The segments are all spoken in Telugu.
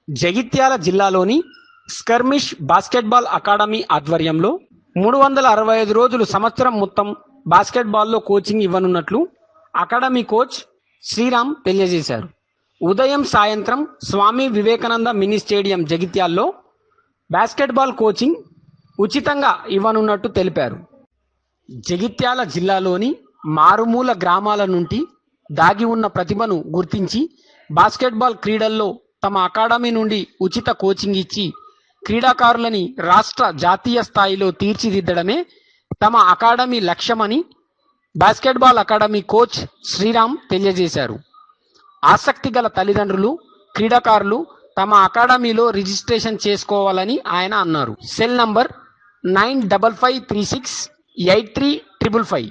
జగిత్యాల జిల్లాలోని స్కర్మిష్ బాస్కెట్బాల్ అకాడమీ ఆధ్వర్యంలో 365 రోజులు సంవత్సరం మొత్తం బాస్కెట్బాల్లో కోచింగ్ ఇవ్వనున్నట్లు అకాడమీ కోచ్ శ్రీరామ్ తెలియజేశారు. ఉదయం సాయంత్రం స్వామి వివేకానంద మినీ స్టేడియం జగిత్యాల్లో బాస్కెట్బాల్ కోచింగ్ ఉచితంగా ఇవ్వనున్నట్టు తెలిపారు. జగిత్యాల జిల్లాలోని మారుమూల గ్రామాల నుండి దాగి ఉన్న ప్రతిభను గుర్తించి బాస్కెట్బాల్ క్రీడల్లో తమ అకాడమీ నుండి ఉచిత కోచింగ్ ఇచ్చి క్రీడాకారులని రాష్ట్ర జాతీయ స్థాయిలో తీర్చిదిద్దడమే తమ అకాడమీ లక్ష్యమని బాస్కెట్బాల్ అకాడమీ కోచ్ శ్రీరామ్ తెలియజేశారు. ఆసక్తి గల తల్లిదండ్రులు, క్రీడాకారులు తమ అకాడమీలో రిజిస్ట్రేషన్ చేసుకోవాలని ఆయన అన్నారు. Cell number 9553683555.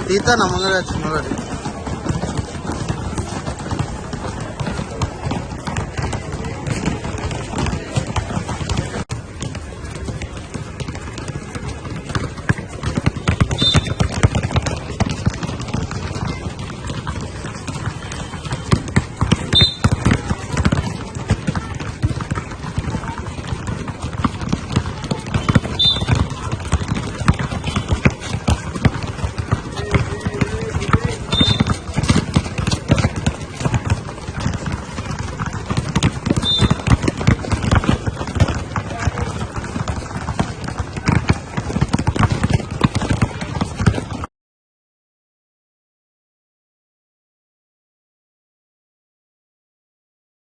తీతా నమ్మగా